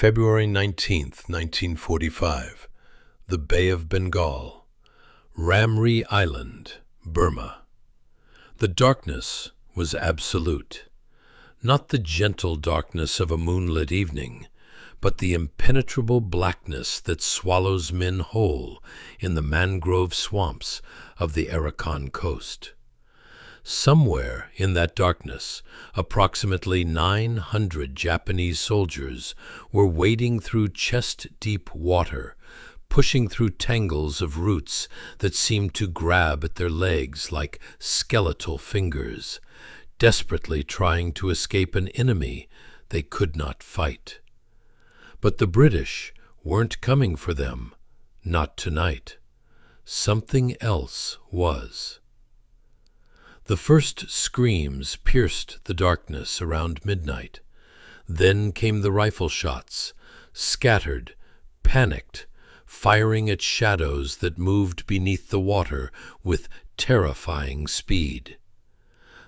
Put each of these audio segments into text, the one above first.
February 19th, 1945, the Bay of Bengal, Ramree Island, Burma. The darkness was absolute. Not the gentle darkness of a moonlit evening, but the impenetrable blackness that swallows men whole in the mangrove swamps of the Arakan coast. Somewhere in that darkness, approximately 900 Japanese soldiers were wading through chest-deep water, pushing through tangles of roots that seemed to grab at their legs like skeletal fingers, desperately trying to escape an enemy they could not fight. But the British weren't coming for them, not tonight. Something else was. The first screams pierced the darkness around midnight. Then came the rifle shots, scattered, panicked, firing at shadows that moved beneath the water with terrifying speed.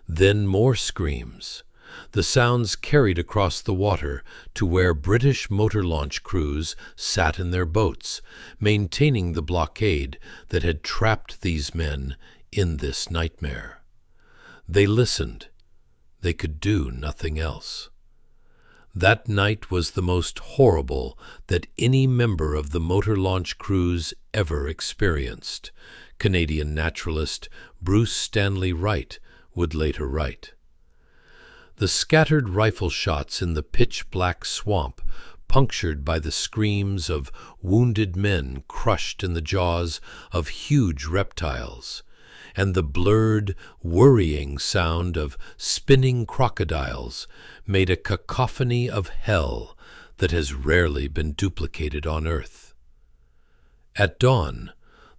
Then more screams. The sounds carried across the water to where British motor launch crews sat in their boats, maintaining the blockade that had trapped these men in this nightmare. They listened. They could do nothing else. That night was the most horrible that any member of the motor launch crews ever experienced, Canadian naturalist Bruce Stanley Wright would later write. The scattered rifle shots in the pitch-black swamp, punctured by the screams of wounded men crushed in the jaws of huge reptiles, and the blurred, worrying sound of spinning crocodiles made a cacophony of hell that has rarely been duplicated on Earth. At dawn,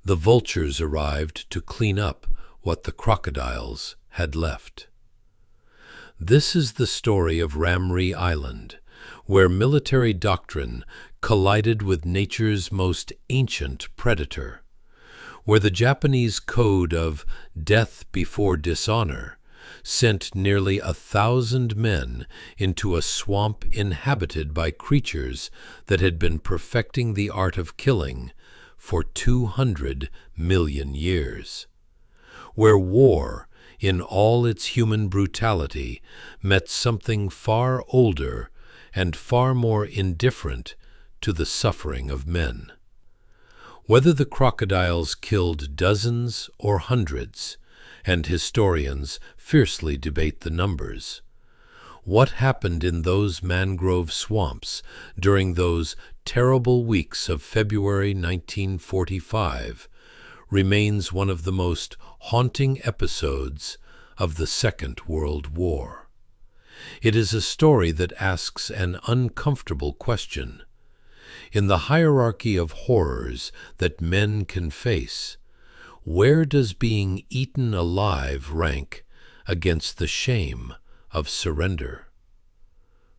the vultures arrived to clean up what the crocodiles had left. This is the story of Ramree Island, where military doctrine collided with nature's most ancient predator, where the Japanese code of death before dishonor sent nearly 1,000 men into a swamp inhabited by creatures that had been perfecting the art of killing for 200 million years, where war, in all its human brutality, met something far older and far more indifferent to the suffering of men. Whether the crocodiles killed dozens or hundreds, and historians fiercely debate the numbers, what happened in those mangrove swamps during those terrible weeks of February 1945 remains one of the most haunting episodes of the Second World War. It is a story that asks an uncomfortable question. In the hierarchy of horrors that men can face, where does being eaten alive rank against the shame of surrender?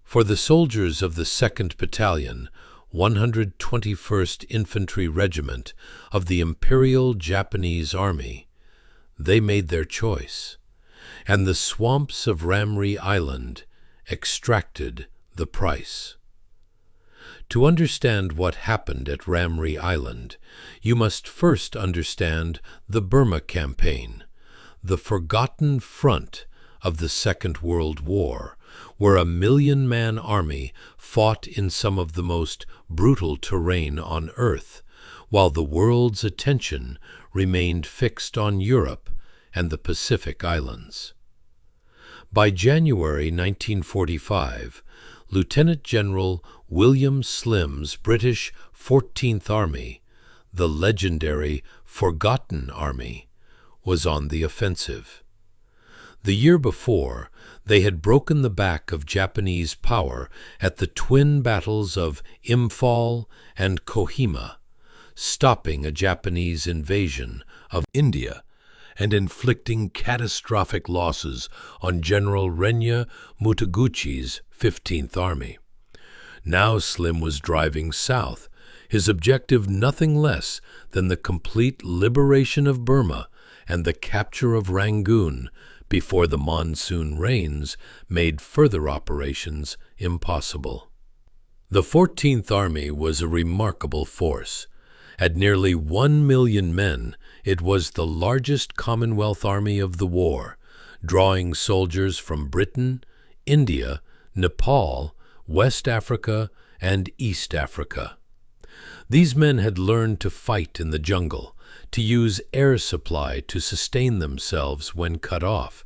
For the soldiers of the 2nd Battalion, 121st Infantry Regiment of the Imperial Japanese Army, they made their choice, and the swamps of Ramree Island extracted the price. To understand what happened at Ramree Island, you must first understand the Burma Campaign, the forgotten front of the Second World War, where a 1,000,000-man army fought in some of the most brutal terrain on Earth, while the world's attention remained fixed on Europe and the Pacific Islands. By January 1945, Lieutenant General William Slim's British 14th Army, the legendary Forgotten Army, was on the offensive. The year before, they had broken the back of Japanese power at the twin battles of Imphal and Kohima, stopping a Japanese invasion of India and inflicting catastrophic losses on General Renya Mutaguchi's 15th Army. Now Slim was driving south, his objective nothing less than the complete liberation of Burma and the capture of Rangoon before the monsoon rains made further operations impossible. The 14th Army was a remarkable force. At nearly 1 million men, it was the largest Commonwealth army of the war, drawing soldiers from Britain, India, Nepal, West Africa, and East Africa. These men had learned to fight in the jungle, to use air supply to sustain themselves when cut off,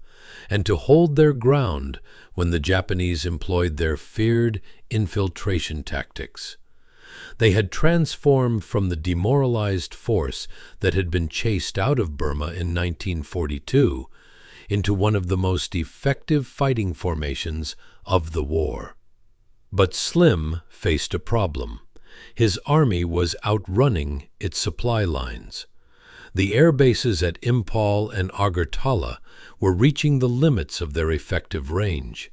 and to hold their ground when the Japanese employed their feared infiltration tactics. They had transformed from the demoralized force that had been chased out of Burma in 1942 into one of the most effective fighting formations of the war. But Slim faced a problem. His army was outrunning its supply lines. The air bases at Impal and Agartala were reaching the limits of their effective range.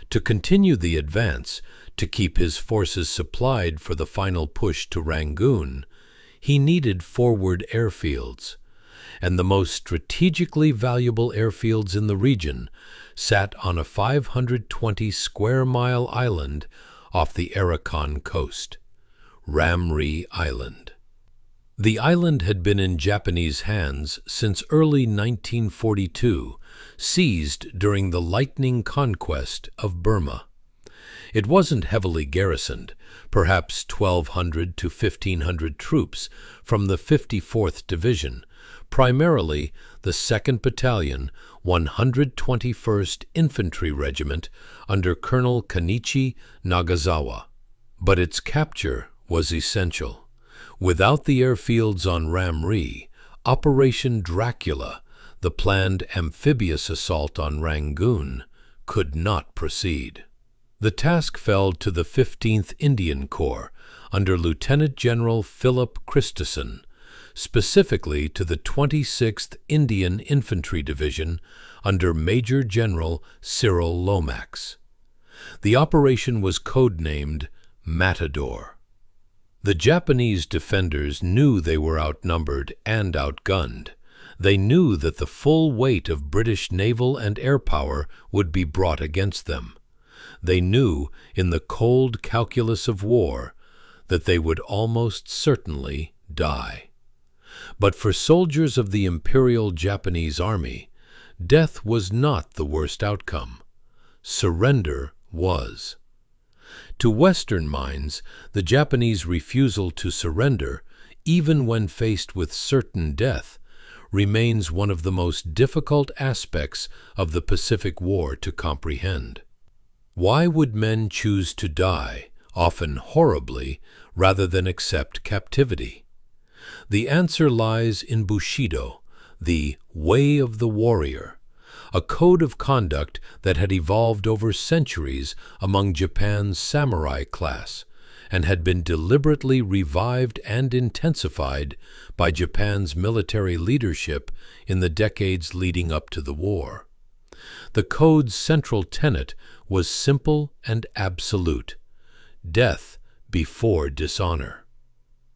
To continue the advance, to keep his forces supplied for the final push to Rangoon, he needed forward airfields. And the most strategically valuable airfields in the region sat on a 520-square-mile island off the Arakan coast, Ramree Island. The island had been in Japanese hands since early 1942, seized during the lightning conquest of Burma. It wasn't heavily garrisoned, perhaps 1,200 to 1,500 troops from the 54th Division, primarily the 2nd Battalion, 121st Infantry Regiment under Colonel Kan'ichi Nagazawa. But its capture was essential. Without the airfields on Ramree, Operation Dracula, the planned amphibious assault on Rangoon, could not proceed. The task fell to the 15th Indian Corps under Lieutenant General Philip Christison, specifically to the 26th Indian Infantry Division under Major General Cyril Lomax. The operation was codenamed Matador. The Japanese defenders knew they were outnumbered and outgunned. They knew that the full weight of British naval and air power would be brought against them. They knew, in the cold calculus of war, that they would almost certainly die. But for soldiers of the Imperial Japanese Army, death was not the worst outcome. Surrender was. To Western minds, the Japanese refusal to surrender, even when faced with certain death, remains one of the most difficult aspects of the Pacific War to comprehend. Why would men choose to die, often horribly, rather than accept captivity? The answer lies in Bushido, the way of the warrior, a code of conduct that had evolved over centuries among Japan's samurai class and had been deliberately revived and intensified by Japan's military leadership in the decades leading up to the war. The code's central tenet was simple and absolute: death before dishonor.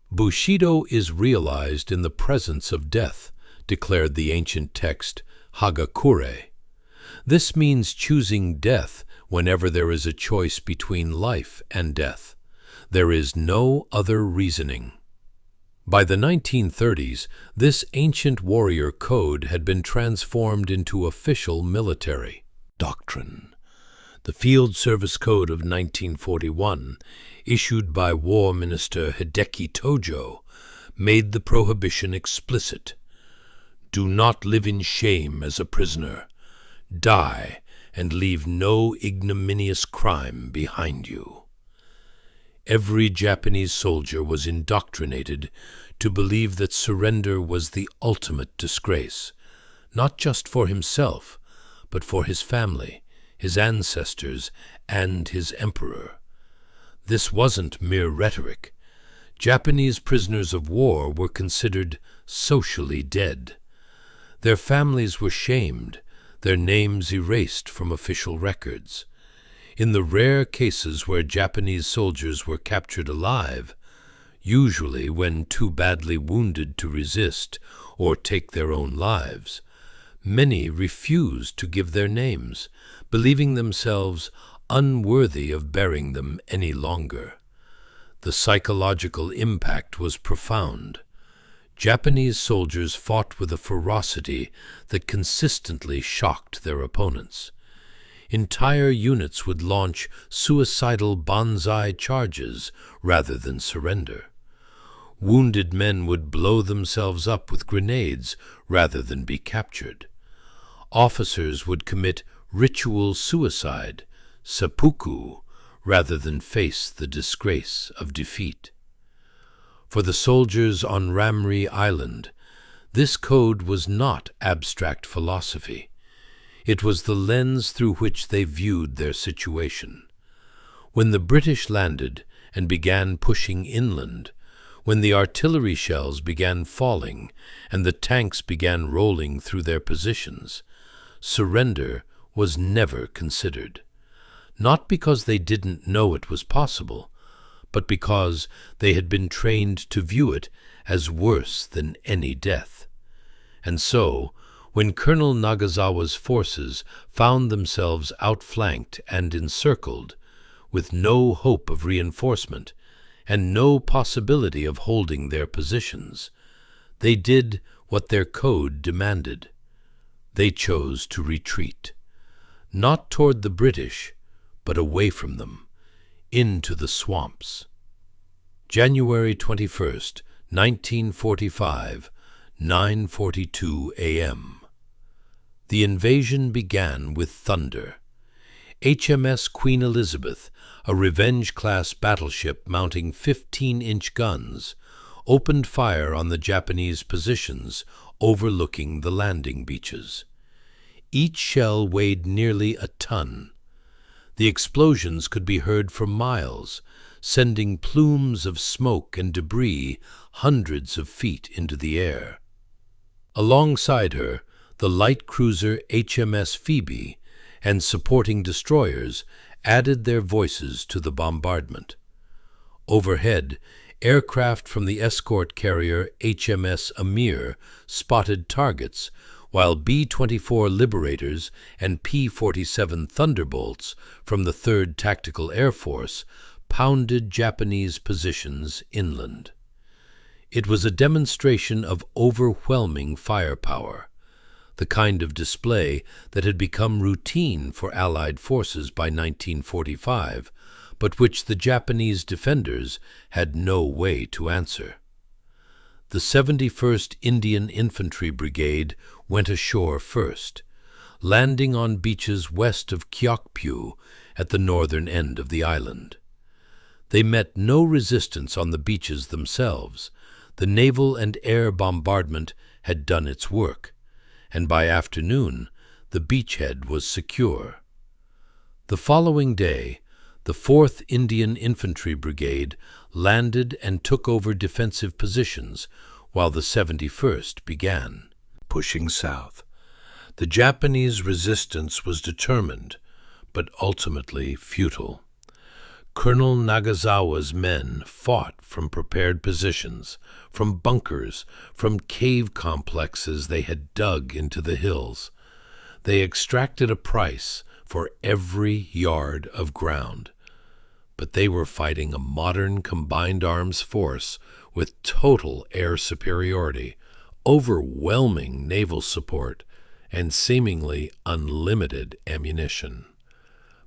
Bushido is realized in the presence of death, declared the ancient text Hagakure. This means choosing death whenever there is a choice between life and death. There is no other reasoning. By the 1930s, this ancient warrior code had been transformed into official military doctrine. The Field Service Code of 1941, issued by War Minister Hideki Tojo, made the prohibition explicit. Do not live in shame as a prisoner. Die and leave no ignominious crime behind you. Every Japanese soldier was indoctrinated to believe that surrender was the ultimate disgrace, not just for himself, but for his family, his ancestors, and his emperor. This wasn't mere rhetoric. Japanese prisoners of war were considered socially dead. Their families were shamed, their names erased from official records. In the rare cases where Japanese soldiers were captured alive, usually when too badly wounded to resist or take their own lives, many refused to give their names, believing themselves unworthy of bearing them any longer. The psychological impact was profound. Japanese soldiers fought with a ferocity that consistently shocked their opponents. Entire units would launch suicidal banzai charges rather than surrender. Wounded men would blow themselves up with grenades rather than be captured. Officers would commit ritual suicide, seppuku, rather than face the disgrace of defeat. For the soldiers on Ramree Island, this code was not abstract philosophy. It was the lens through which they viewed their situation. When the British landed and began pushing inland, when the artillery shells began falling and the tanks began rolling through their positions, surrender was never considered. Not because they didn't know it was possible, but because they had been trained to view it as worse than any death. And so, when Colonel Nagazawa's forces found themselves outflanked and encircled, with no hope of reinforcement and no possibility of holding their positions, they did what their code demanded. They chose to retreat, not toward the British, but away from them, into the swamps. January 21st, 1945, 9:42 a.m. The invasion began with thunder. HMS Queen Elizabeth, a Revenge-class battleship mounting 15-inch guns, opened fire on the Japanese positions overlooking the landing beaches. Each shell weighed nearly a ton. The explosions could be heard for miles, sending plumes of smoke and debris hundreds of feet into the air. Alongside her, the light cruiser HMS Phoebe and supporting destroyers added their voices to the bombardment. Overhead, aircraft from the escort carrier HMS Amir spotted targets, while B-24 Liberators and P-47 Thunderbolts from the 3rd Tactical Air Force pounded Japanese positions inland. It was a demonstration of overwhelming firepower, the kind of display that had become routine for Allied forces by 1945, but which the Japanese defenders had no way to answer. The 71st Indian Infantry Brigade went ashore first, landing on beaches west of Kyokpyu at the northern end of the island. They met no resistance on the beaches themselves. The naval and air bombardment had done its work, and by afternoon the beachhead was secure. The following day, the 4th Indian Infantry Brigade landed and took over defensive positions, while the 71st began pushing south. The Japanese resistance was determined, but ultimately futile. Colonel Nagazawa's men fought from prepared positions, from bunkers, from cave complexes they had dug into the hills. They extracted a price for every yard of ground. But they were fighting a modern combined arms force with total air superiority, overwhelming naval support, and seemingly unlimited ammunition.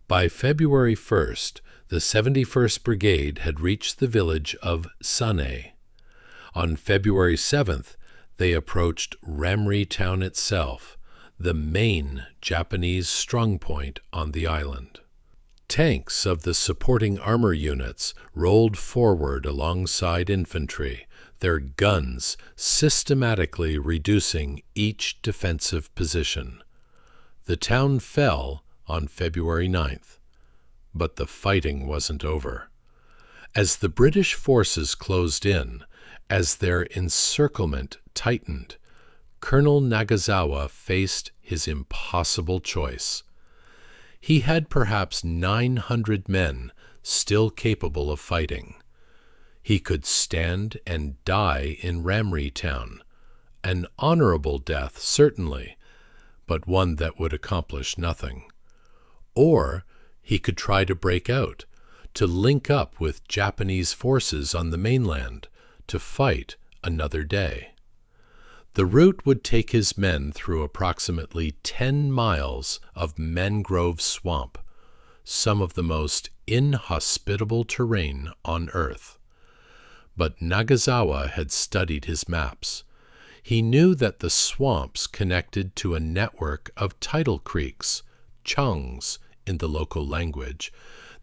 By February 1st, the 71st Brigade had reached the village of Sane. On February 7th, they approached Ramry town itself, the main Japanese strongpoint on the island. Tanks of the supporting armor units rolled forward alongside infantry, their guns systematically reducing each defensive position. The town fell on February 9th, but the fighting wasn't over. As the British forces closed in, as their encirclement tightened, Colonel Nagazawa faced his impossible choice. He had perhaps 900 men still capable of fighting. He could stand and die in Ramry town, an honorable death certainly, but one that would accomplish nothing. Or he could try to break out, to link up with Japanese forces on the mainland to fight another day. The route would take his men through approximately 10 miles of mangrove swamp, some of the most inhospitable terrain on Earth. But Nagazawa had studied his maps. He knew that the swamps connected to a network of tidal creeks, chungs in the local language,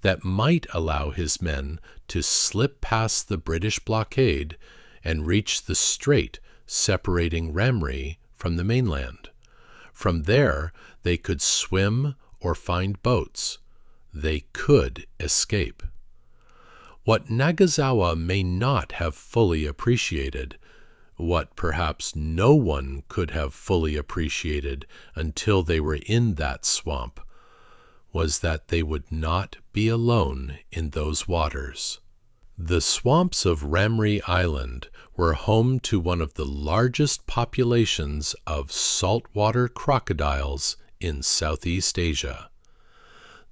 that might allow his men to slip past the British blockade and reach the strait separating Ramry from the mainland. From there, they could swim or find boats. They could escape. What Nagazawa may not have fully appreciated, what perhaps no one could have fully appreciated until they were in that swamp, was that they would not be alone in those waters. The swamps of Ramree Island were home to one of the largest populations of saltwater crocodiles in Southeast Asia.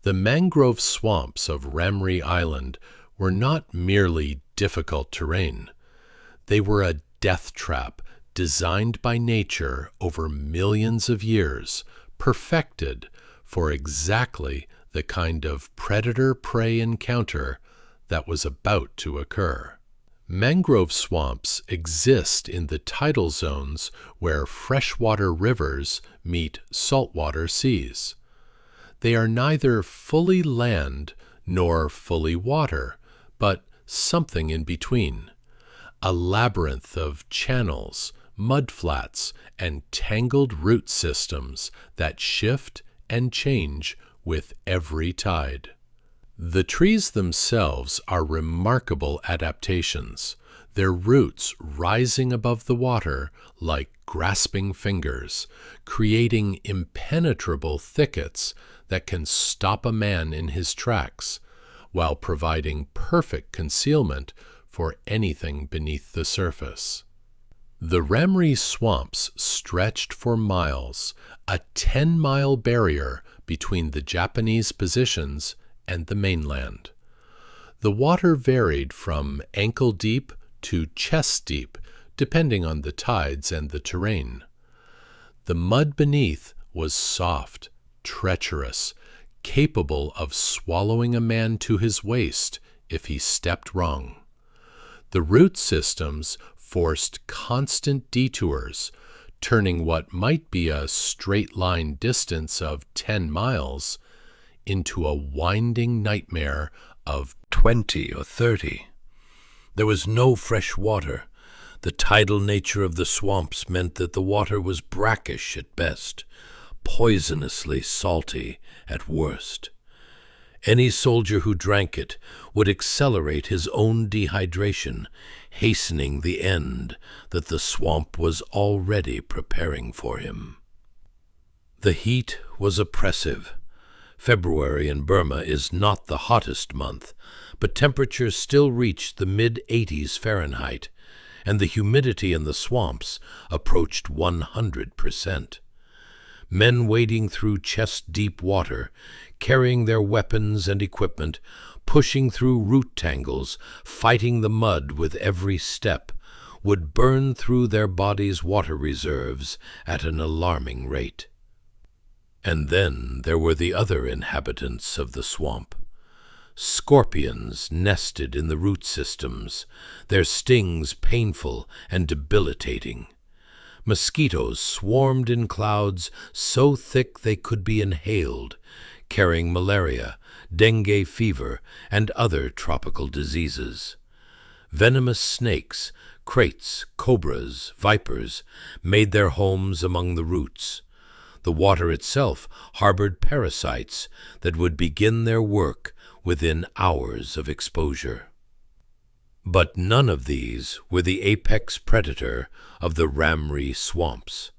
The mangrove swamps of Ramree Island were not merely difficult terrain. They were a death trap designed by nature over millions of years, perfected for exactly the kind of predator-prey encounter that was about to occur. Mangrove swamps exist in the tidal zones where freshwater rivers meet saltwater seas. They are neither fully land nor fully water, but something in between. A labyrinth of channels, mudflats, and tangled root systems that shift and change with every tide. The trees themselves are remarkable adaptations, their roots rising above the water like grasping fingers, creating impenetrable thickets that can stop a man in his tracks, while providing perfect concealment for anything beneath the surface. The Ramree swamps stretched for miles, a 10-mile barrier between the Japanese positions and the mainland. The water varied from ankle-deep to chest-deep, depending on the tides and the terrain. The mud beneath was soft, treacherous, capable of swallowing a man to his waist if he stepped wrong. The root systems forced constant detours, turning what might be a straight-line distance of 10 miles into a winding nightmare of 20 or 30. There was no fresh water. The tidal nature of the swamps meant that the water was brackish at best, poisonously salty at worst. Any soldier who drank it would accelerate his own dehydration, hastening the end that the swamp was already preparing for him. The heat was oppressive. February in Burma is not the hottest month, but temperatures still reached the mid-80s Fahrenheit, and the humidity in the swamps approached 100%. Men wading through chest-deep water, carrying their weapons and equipment, pushing through root tangles, fighting the mud with every step, would burn through their bodies' water reserves at an alarming rate. And then there were the other inhabitants of the swamp. Scorpions nested in the root systems, their stings painful and debilitating. Mosquitoes swarmed in clouds so thick they could be inhaled, carrying malaria, dengue fever, and other tropical diseases. Venomous snakes, kraits, cobras, vipers made their homes among the roots. The water itself harbored parasites that would begin their work within hours of exposure. But none of these were the apex predator of the Ramree swamps.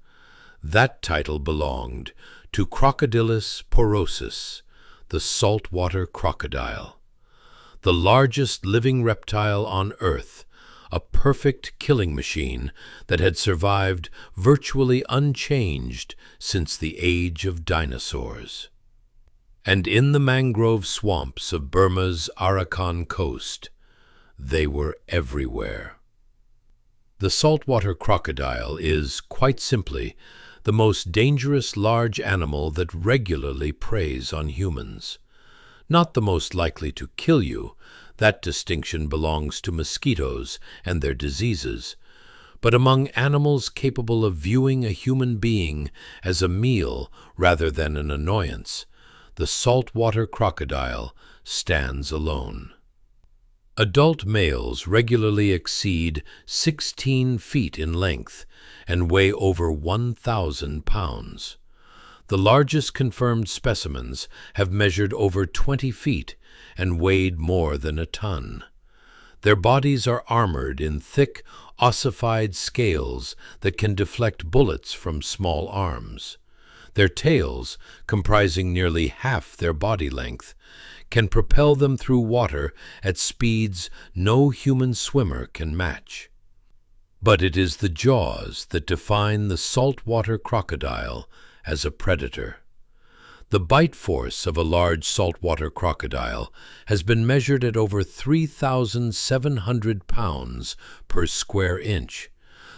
That title belonged to Crocodilus porosus, the saltwater crocodile, the largest living reptile on Earth, a perfect killing machine that had survived virtually unchanged since the age of dinosaurs. And in the mangrove swamps of Burma's Arakan coast, they were everywhere. The saltwater crocodile is, quite simply, the most dangerous large animal that regularly preys on humans. Not the most likely to kill you, that distinction belongs to mosquitoes and their diseases, but among animals capable of viewing a human being as a meal rather than an annoyance, the saltwater crocodile stands alone. Adult males regularly exceed 16 feet in length and weigh over 1,000 pounds. The largest confirmed specimens have measured over 20 feet and weighed more than a ton. Their bodies are armored in thick, ossified scales that can deflect bullets from small arms. Their tails, comprising nearly half their body length, can propel them through water at speeds no human swimmer can match. But it is the jaws that define the saltwater crocodile as a predator. The bite force of a large saltwater crocodile has been measured at over 3,700 pounds per square inch,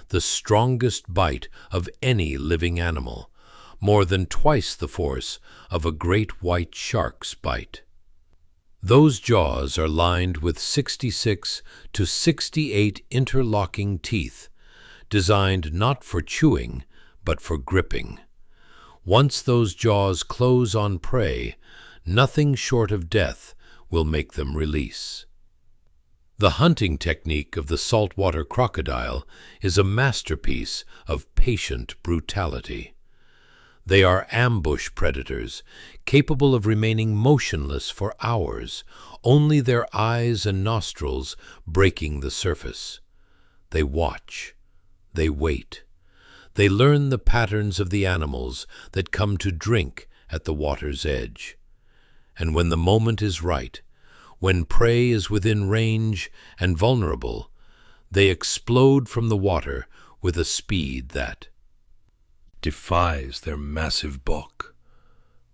the strongest bite of any living animal, more than twice the force of a great white shark's bite. Those jaws are lined with 66 to 68 interlocking teeth, designed not for chewing, but for gripping. Once those jaws close on prey, nothing short of death will make them release. The hunting technique of the saltwater crocodile is a masterpiece of patient brutality. They are ambush predators, capable of remaining motionless for hours, only their eyes and nostrils breaking the surface. They watch. They wait. They learn the patterns of the animals that come to drink at the water's edge. And when the moment is right, when prey is within range and vulnerable, they explode from the water with a speed that defies their massive bulk.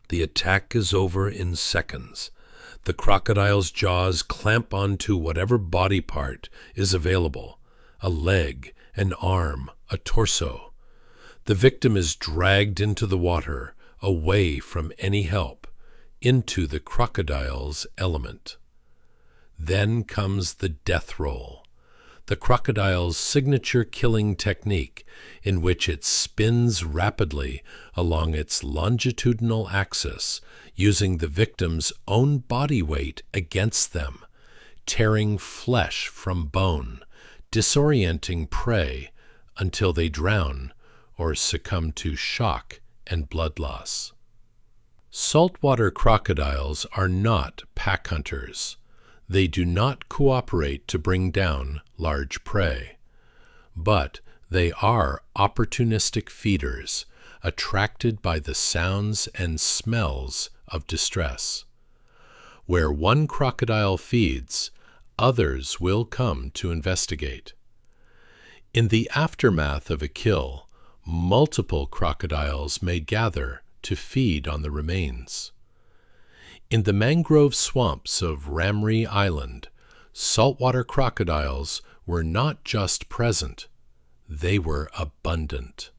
The attack is over in seconds. The crocodile's jaws clamp onto whatever body part is available, a leg, an arm, a torso. The victim is dragged into the water, away from any help, into the crocodile's element. Then comes the death roll, the crocodile's signature killing technique, in which it spins rapidly along its longitudinal axis, using the victim's own body weight against them, tearing flesh from bone, disorienting prey until they drown or succumb to shock and blood loss. Saltwater crocodiles are not pack hunters. They do not cooperate to bring down large prey. But they are opportunistic feeders, attracted by the sounds and smells of distress. Where one crocodile feeds, others will come to investigate. In the aftermath of a kill, multiple crocodiles may gather to feed on the remains. In the mangrove swamps of Ramree Island, saltwater crocodiles were not just present, they were abundant.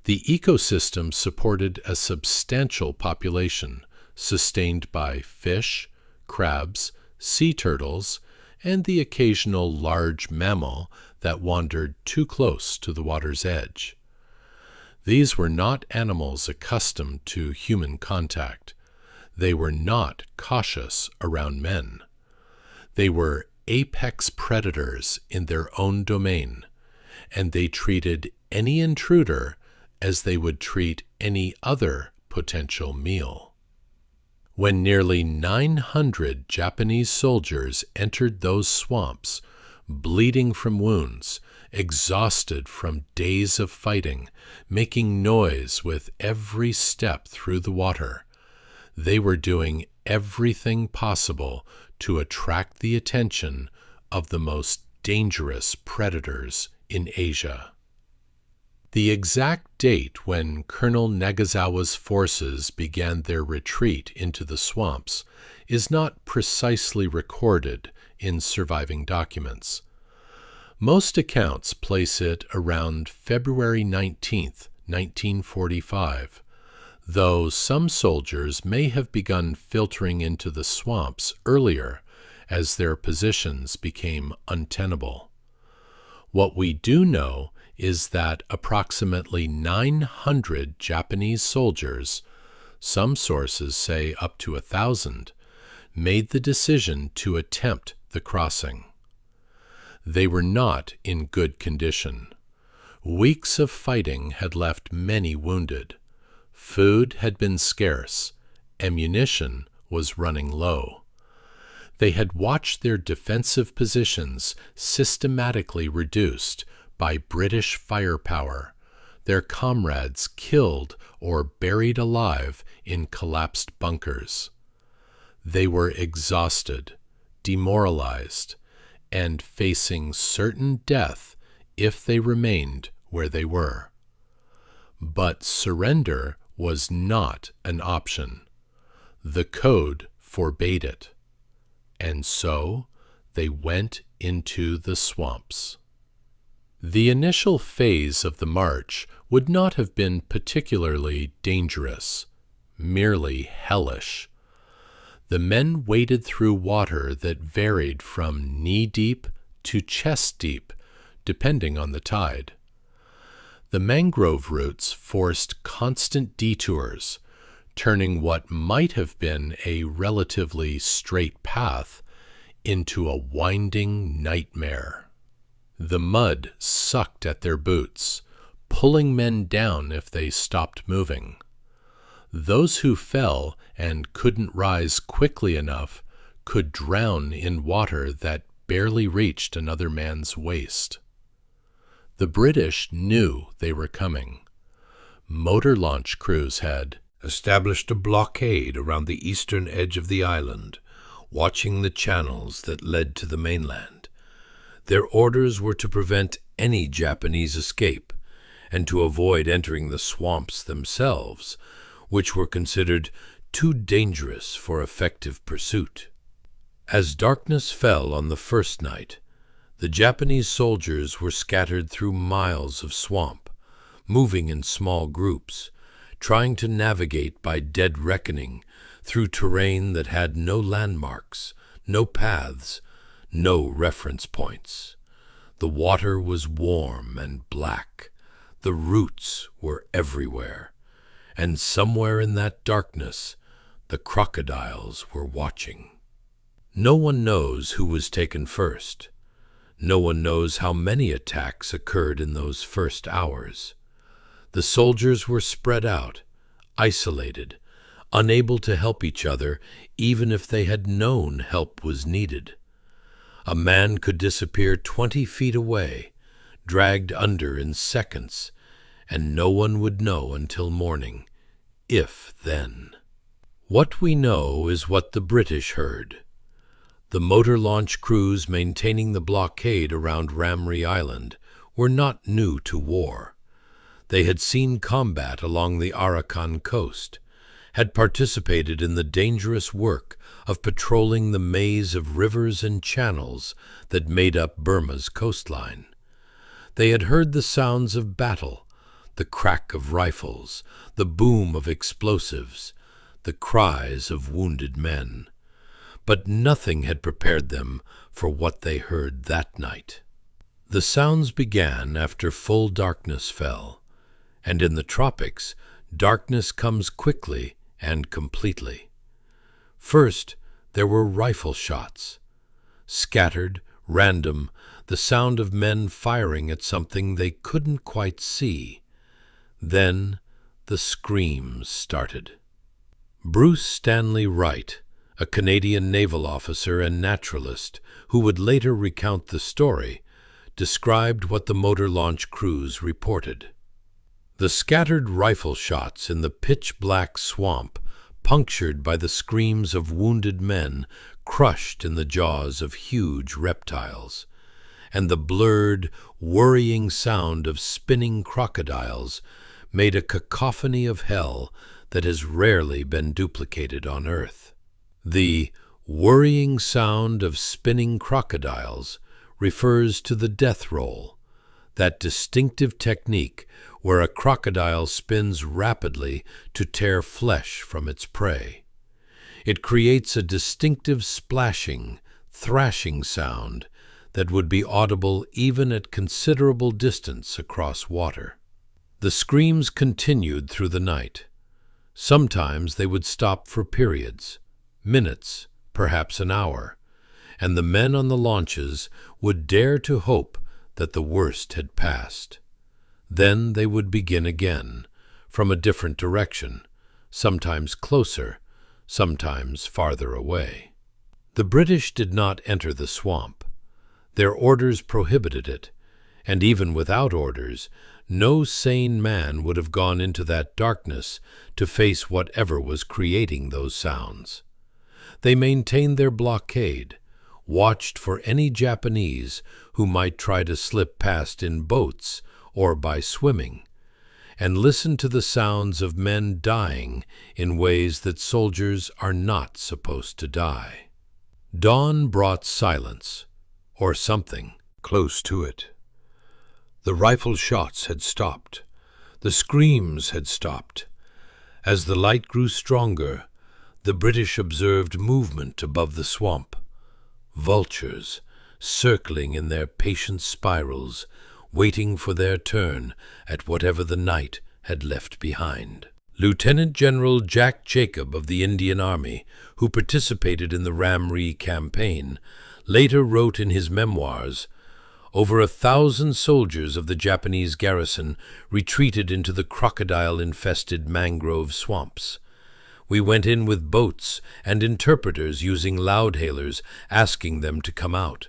The ecosystem supported a substantial population, sustained by fish, crabs, sea turtles, and the occasional large mammal that wandered too close to the water's edge. These were not animals accustomed to human contact. They were not cautious around men. They were apex predators in their own domain, and they treated any intruder as they would treat any other potential meal. When nearly 900 Japanese soldiers entered those swamps, bleeding from wounds, exhausted from days of fighting, making noise with every step through the water, they were doing everything possible to attract the attention of the most dangerous predators in Asia. The exact date when Colonel Nagazawa's forces began their retreat into the swamps is not precisely recorded in surviving documents. Most accounts place it around February 19th, 1945, though some soldiers may have begun filtering into the swamps earlier as their positions became untenable. What we do know is that approximately 900 Japanese soldiers, some sources say up to 1,000, made the decision to attempt the crossing. They were not in good condition. Weeks of fighting had left many wounded. Food had been scarce. Ammunition was running low. They had watched their defensive positions systematically reduced by British firepower, their comrades killed or buried alive in collapsed bunkers. They were exhausted, demoralized, and facing certain death if they remained where they were. But surrender was not an option. The code forbade it. And so they went into the swamps. The initial phase of the march would not have been particularly dangerous, merely hellish. The men waded through water that varied from knee-deep to chest-deep, depending on the tide. The mangrove roots forced constant detours, turning what might have been a relatively straight path into a winding nightmare. The mud sucked at their boots, pulling men down if they stopped moving. Those who fell and couldn't rise quickly enough could drown in water that barely reached another man's waist. The British knew they were coming. Motor launch crews had established a blockade around the eastern edge of the island, watching the channels that led to the mainland. Their orders were to prevent any Japanese escape and to avoid entering the swamps themselves, which were considered too dangerous for effective pursuit. As darkness fell on the first night, the Japanese soldiers were scattered through miles of swamp, moving in small groups, trying to navigate by dead reckoning through terrain that had no landmarks, no paths, no reference points. The water was warm and black. The roots were everywhere. And somewhere in that darkness, the crocodiles were watching. No one knows who was taken first. No one knows how many attacks occurred in those first hours. The soldiers were spread out, isolated, unable to help each other even if they had known help was needed. A man could disappear 20 feet away, dragged under in seconds, and no one would know until morning, if then. What we know is what the British heard. The motor launch crews maintaining the blockade around Ramree Island were not new to war. They had seen combat along the Arakan coast, had participated in the dangerous work of patrolling the maze of rivers and channels that made up Burma's coastline. They had heard the sounds of battle, the crack of rifles, the boom of explosives, the cries of wounded men. But nothing had prepared them for what they heard that night. The sounds began after full darkness fell, and in the tropics, darkness comes quickly and completely. First, there were rifle shots. Scattered, random, the sound of men firing at something they couldn't quite see. Then the screams started. Bruce Stanley Wright, a Canadian naval officer and naturalist who would later recount the story, described what the motor launch crews reported. The scattered rifle shots in the pitch-black swamp, punctured by the screams of wounded men crushed in the jaws of huge reptiles, and the blurred, worrying sound of spinning crocodiles made a cacophony of hell that has rarely been duplicated on Earth. The worrying sound of spinning crocodiles refers to the death roll, that distinctive technique where a crocodile spins rapidly to tear flesh from its prey. It creates a distinctive splashing, thrashing sound that would be audible even at considerable distance across water. The screams continued through the night. Sometimes they would stop for periods, minutes, perhaps an hour, and the men on the launches would dare to hope that the worst had passed. Then they would begin again, from a different direction, sometimes closer, sometimes farther away. The British did not enter the swamp. Their orders prohibited it, and even without orders, no sane man would have gone into that darkness to face whatever was creating those sounds. They maintained their blockade, watched for any Japanese who might try to slip past in boats or by swimming, and listened to the sounds of men dying in ways that soldiers are not supposed to die. Dawn brought silence, or something close to it. The rifle shots had stopped. The screams had stopped. As the light grew stronger, the British observed movement above the swamp. Vultures, circling in their patient spirals, waiting for their turn at whatever the night had left behind. Lieutenant General Jack Jacob of the Indian Army, who participated in the Ramree Campaign, later wrote in his memoirs, "Over 1,000 soldiers of the Japanese garrison retreated into the crocodile-infested mangrove swamps. We went in with boats and interpreters using loudhailers asking them to come out.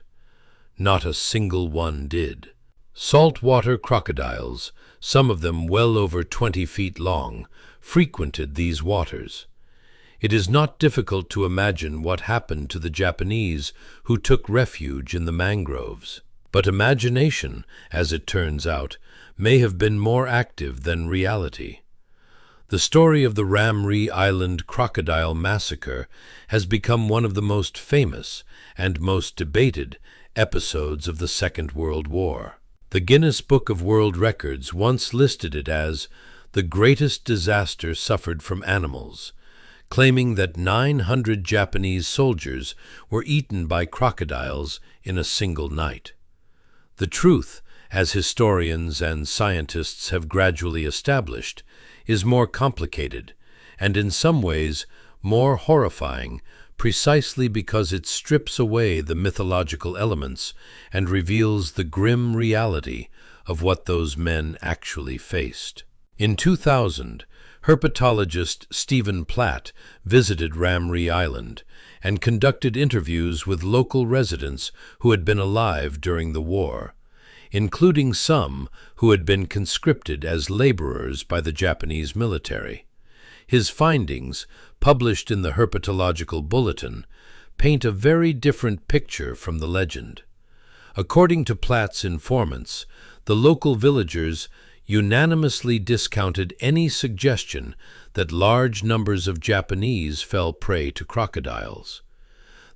Not a single one did. Saltwater crocodiles, some of them well over 20 feet long, frequented these waters. It is not difficult to imagine what happened to the Japanese who took refuge in the mangroves. But imagination, as it turns out, may have been more active than reality. The story of the Ramree Island crocodile massacre has become one of the most famous and most debated episodes of the Second World War. The Guinness Book of World Records once listed it as the greatest disaster suffered from animals, claiming that 900 Japanese soldiers were eaten by crocodiles in a single night. The truth, as historians and scientists have gradually established, is more complicated, and in some ways more horrifying, precisely because it strips away the mythological elements and reveals the grim reality of what those men actually faced. In 2000, herpetologist Stephen Platt visited Ramree Island and conducted interviews with local residents who had been alive during the war, including some who had been conscripted as laborers by the Japanese military. His findings, published in the Herpetological Bulletin, paint a very different picture from the legend. According to Platt's informants, the local villagers unanimously discounted any suggestion that large numbers of Japanese fell prey to crocodiles.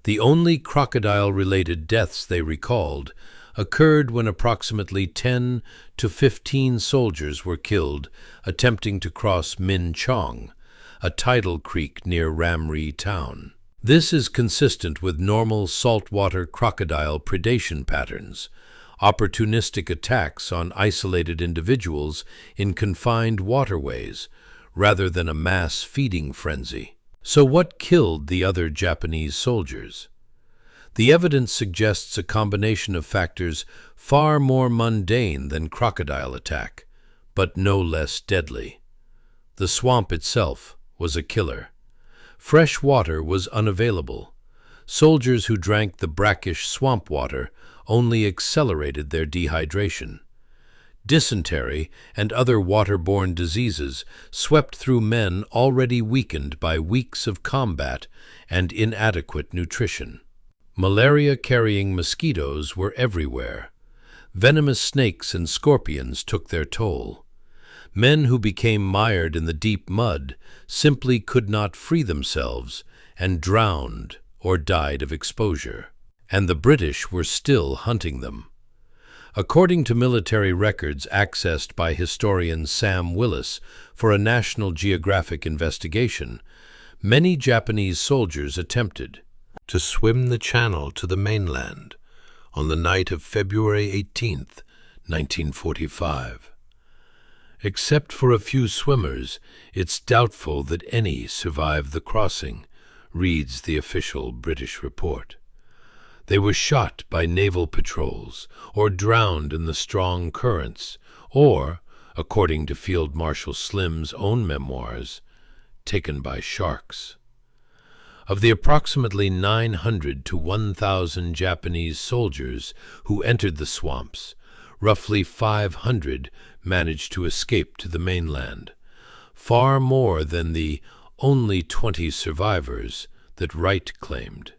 The only crocodile-related deaths they recalled occurred when approximately 10 to 15 soldiers were killed attempting to cross Min Chong, a tidal creek near Ramree town. This is consistent with normal saltwater crocodile predation patterns, opportunistic attacks on isolated individuals in confined waterways, rather than a mass feeding frenzy. So what killed the other Japanese soldiers? The evidence suggests a combination of factors far more mundane than crocodile attack, but no less deadly. The swamp itself was a killer. Fresh water was unavailable. Soldiers who drank the brackish swamp water only accelerated their dehydration. Dysentery and other waterborne diseases swept through men already weakened by weeks of combat and inadequate nutrition. Malaria-carrying mosquitoes were everywhere. Venomous snakes and scorpions took their toll. Men who became mired in the deep mud simply could not free themselves and drowned or died of exposure. And the British were still hunting them. According to military records accessed by historian Sam Willis for a National Geographic investigation, many Japanese soldiers attempted to swim the channel to the mainland on the night of February 18, 1945. Except for a few swimmers, it's doubtful that any survived the crossing, reads the official British report. They were shot by naval patrols or drowned in the strong currents, or, according to Field Marshal Slim's own memoirs, taken by sharks. Of the approximately 900 to 1,000 Japanese soldiers who entered the swamps, roughly 500 managed to escape to the mainland, far more than the only 20 survivors that Wright claimed.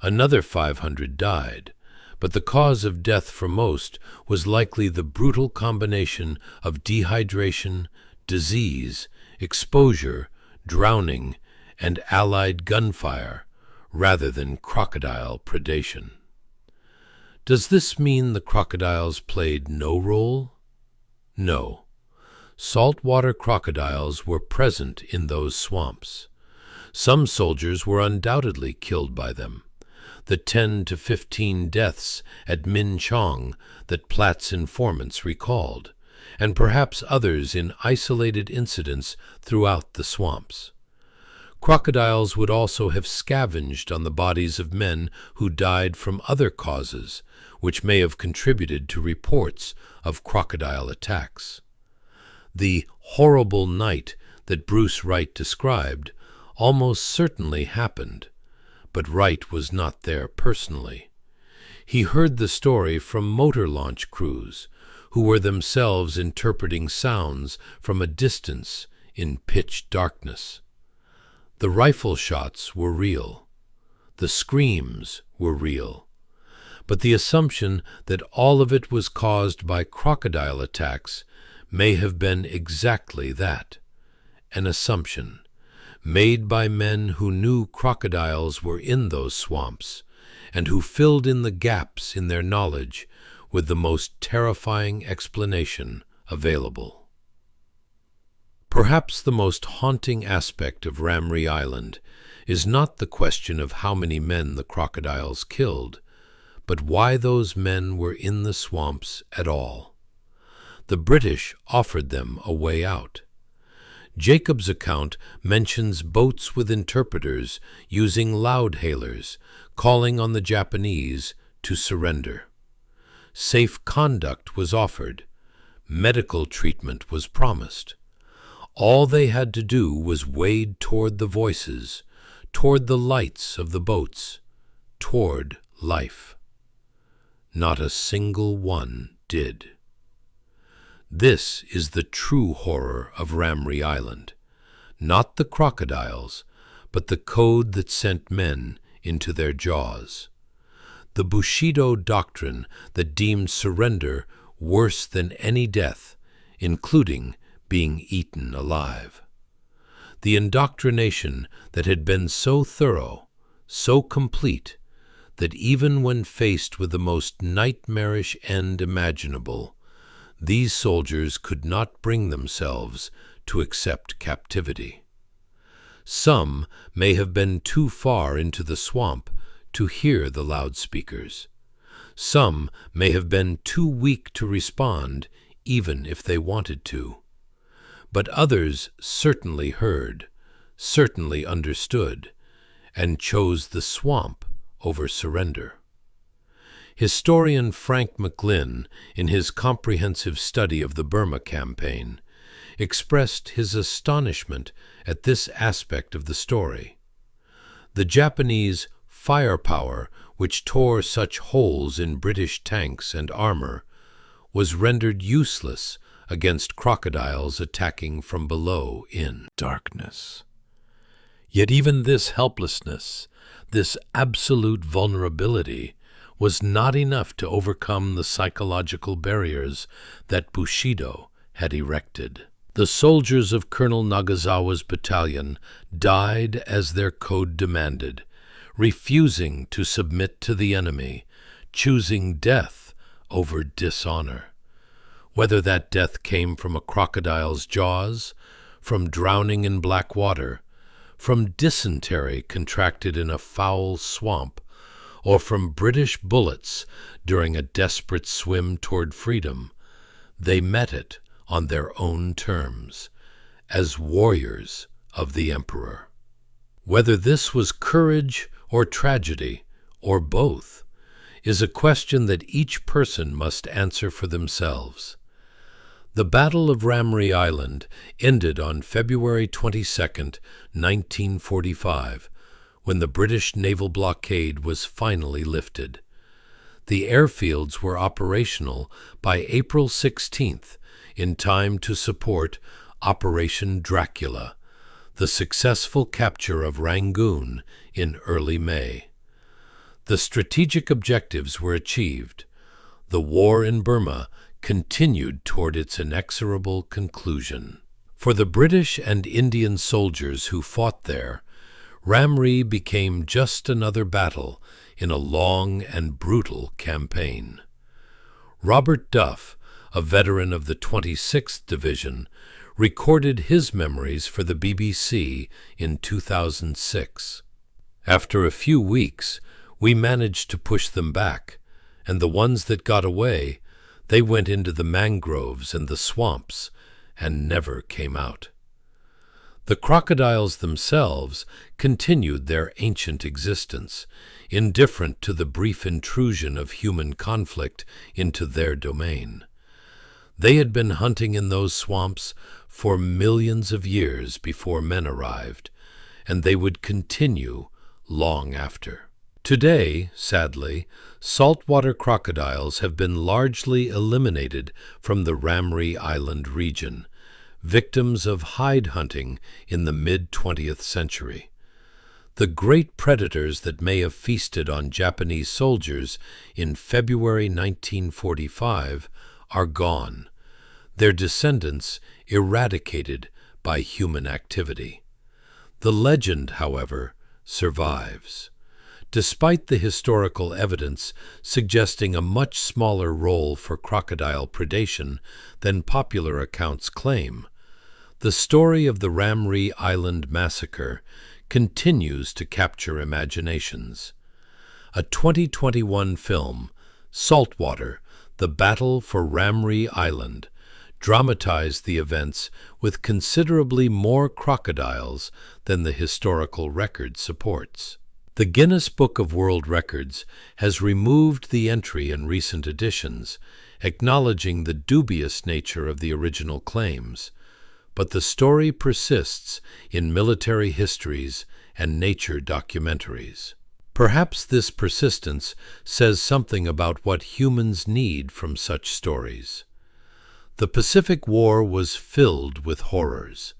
Another 500 died, but the cause of death for most was likely the brutal combination of dehydration, disease, exposure, drowning, and allied gunfire, rather than crocodile predation. Does this mean the crocodiles played no role? No. Saltwater crocodiles were present in those swamps. Some soldiers were undoubtedly killed by them. The 10 to 15 deaths at Min Chong that Platt's informants recalled, and perhaps others in isolated incidents throughout the swamps. Crocodiles would also have scavenged on the bodies of men who died from other causes, which may have contributed to reports of crocodile attacks. The horrible night that Bruce Wright described almost certainly happened, but Wright was not there personally. He heard the story from motor launch crews, who were themselves interpreting sounds from a distance in pitch darkness. The rifle shots were real. The screams were real. But the assumption that all of it was caused by crocodile attacks may have been exactly that, an assumption made by men who knew crocodiles were in those swamps and who filled in the gaps in their knowledge with the most terrifying explanation available. Perhaps the most haunting aspect of Ramree Island is not the question of how many men the crocodiles killed, but why those men were in the swamps at all. The British offered them a way out. Jacob's account mentions boats with interpreters using loudhailers, calling on the Japanese to surrender. Safe conduct was offered. Medical treatment was promised. All they had to do was wade toward the voices, toward the lights of the boats, toward life. Not a single one did. This is the true horror of Ramree Island, not the crocodiles, but the code that sent men into their jaws. The Bushido doctrine that deemed surrender worse than any death, including being eaten alive. The indoctrination that had been so thorough, so complete, that even when faced with the most nightmarish end imaginable, these soldiers could not bring themselves to accept captivity. Some may have been too far into the swamp to hear the loudspeakers. Some may have been too weak to respond, even if they wanted to. But others certainly heard, certainly understood, and chose the swamp over surrender. Historian Frank McLynn, in his comprehensive study of the Burma Campaign, expressed his astonishment at this aspect of the story. The Japanese firepower, which tore such holes in British tanks and armor, was rendered useless against crocodiles attacking from below in darkness. Yet even this helplessness, This absolute vulnerability was not enough to overcome the psychological barriers that Bushido had erected. The soldiers of Colonel Nagazawa's battalion died as their code demanded, refusing to submit to the enemy, choosing death over dishonor. Whether that death came from a crocodile's jaws, from drowning in black water, from dysentery contracted in a foul swamp, or from British bullets during a desperate swim toward freedom, they met it on their own terms, as warriors of the Emperor. Whether this was courage or tragedy, or both, is a question that each person must answer for themselves. The Battle of Ramree Island ended on February 22, 1945, when the British naval blockade was finally lifted. The airfields were operational by April 16th, in time to support Operation Dracula, the successful capture of Rangoon in early May. The strategic objectives were achieved. The war in Burma continued toward its inexorable conclusion. For the British and Indian soldiers who fought there, Ramree became just another battle in a long and brutal campaign. Robert Duff, a veteran of the 26th Division, recorded his memories for the BBC in 2006. After a few weeks, we managed to push them back, and the ones that got away, they went into the mangroves and the swamps and never came out. The crocodiles themselves continued their ancient existence, indifferent to the brief intrusion of human conflict into their domain. They had been hunting in those swamps for millions of years before men arrived, and they would continue long after. Today, sadly, saltwater crocodiles have been largely eliminated from the Ramree Island region, victims of hide hunting in the mid-20th century. The great predators that may have feasted on Japanese soldiers in February 1945 are gone, their descendants eradicated by human activity. The legend, however, survives. Despite the historical evidence suggesting a much smaller role for crocodile predation than popular accounts claim, the story of the Ramree Island massacre continues to capture imaginations. A 2021 film, Saltwater: The Battle for Ramree Island, dramatized the events with considerably more crocodiles than the historical record supports. The Guinness Book of World Records has removed the entry in recent editions, acknowledging the dubious nature of the original claims, but the story persists in military histories and nature documentaries. Perhaps this persistence says something about what humans need from such stories. The Pacific War was filled with horrors: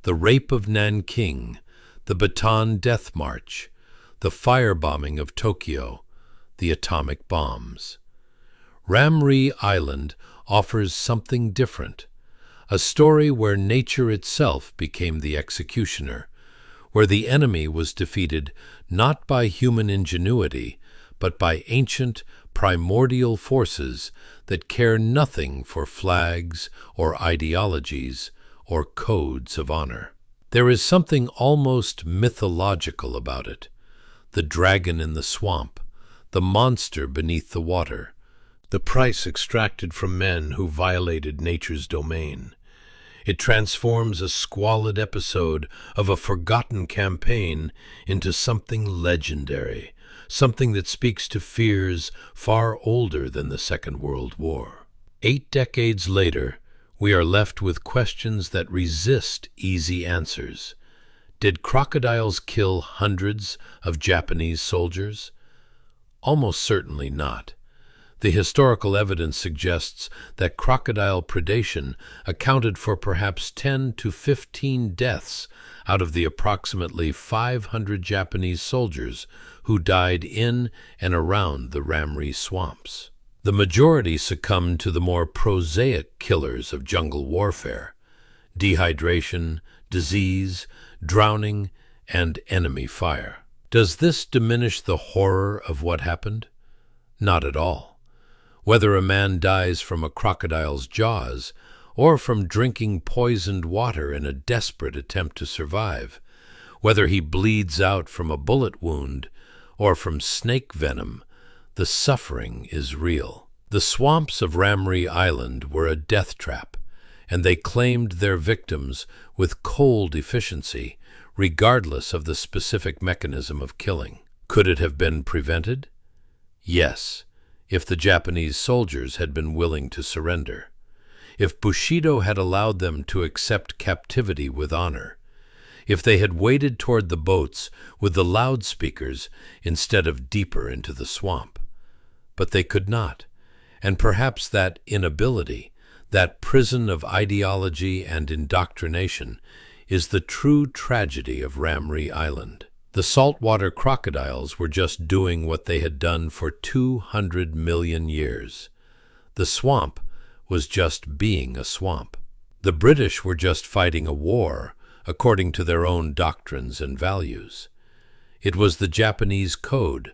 the rape of Nanking, the Bataan Death March, the firebombing of Tokyo, the atomic bombs. Ramree Island offers something different, a story where nature itself became the executioner, where the enemy was defeated not by human ingenuity, but by ancient, primordial forces that care nothing for flags or ideologies or codes of honor. There is something almost mythological about it: the dragon in the swamp, the monster beneath the water, the price extracted from men who violated nature's domain. It transforms a squalid episode of a forgotten campaign into something legendary, something that speaks to fears far older than the Second World War. 8 decades later, we are left with questions that resist easy answers. Did crocodiles kill hundreds of Japanese soldiers? Almost certainly not. The historical evidence suggests that crocodile predation accounted for perhaps 10 to 15 deaths out of the approximately 500 Japanese soldiers who died in and around the Ramree swamps. The majority succumbed to the more prosaic killers of jungle warfare: dehydration, disease, drowning, and enemy fire. Does this diminish the horror of what happened? Not at all. Whether a man dies from a crocodile's jaws or from drinking poisoned water in a desperate attempt to survive, whether he bleeds out from a bullet wound or from snake venom, the suffering is real. The swamps of Ramree Island were a death trap, and they claimed their victims with cold efficiency, regardless of the specific mechanism of killing. Could it have been prevented? Yes, if the Japanese soldiers had been willing to surrender. If Bushido had allowed them to accept captivity with honor. If they had waded toward the boats with the loudspeakers instead of deeper into the swamp. But they could not, and perhaps that inability, that prison of ideology and indoctrination, is the true tragedy of Ramree Island. The saltwater crocodiles were just doing what they had done for 200 million years. The swamp was just being a swamp. The British were just fighting a war according to their own doctrines and values. It was the Japanese code,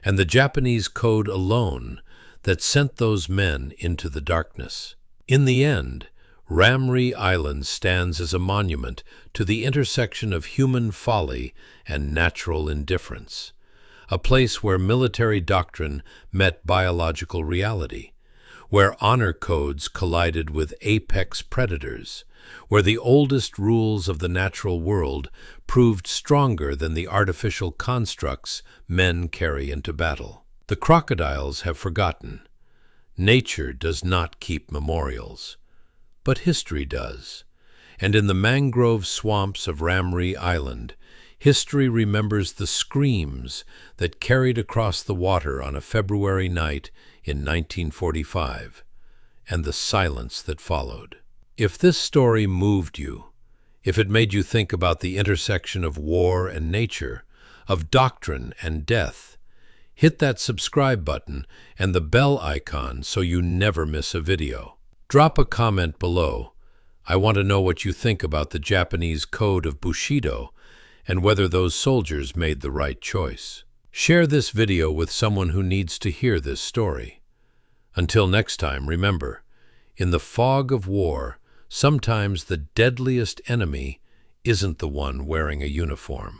and the Japanese code alone, that sent those men into the darkness. In the end, Ramree Island stands as a monument to the intersection of human folly and natural indifference, a place where military doctrine met biological reality, where honor codes collided with apex predators, where the oldest rules of the natural world proved stronger than the artificial constructs men carry into battle. The crocodiles have forgotten. Nature does not keep memorials, but history does. And in the mangrove swamps of Ramree Island, history remembers the screams that carried across the water on a February night in 1945, and the silence that followed. If this story moved you, if it made you think about the intersection of war and nature, of doctrine and death, hit that subscribe button and the bell icon so you never miss a video. Drop a comment below. I want to know what you think about the Japanese code of Bushido and whether those soldiers made the right choice. Share this video with someone who needs to hear this story. Until next time, remember, in the fog of war, sometimes the deadliest enemy isn't the one wearing a uniform.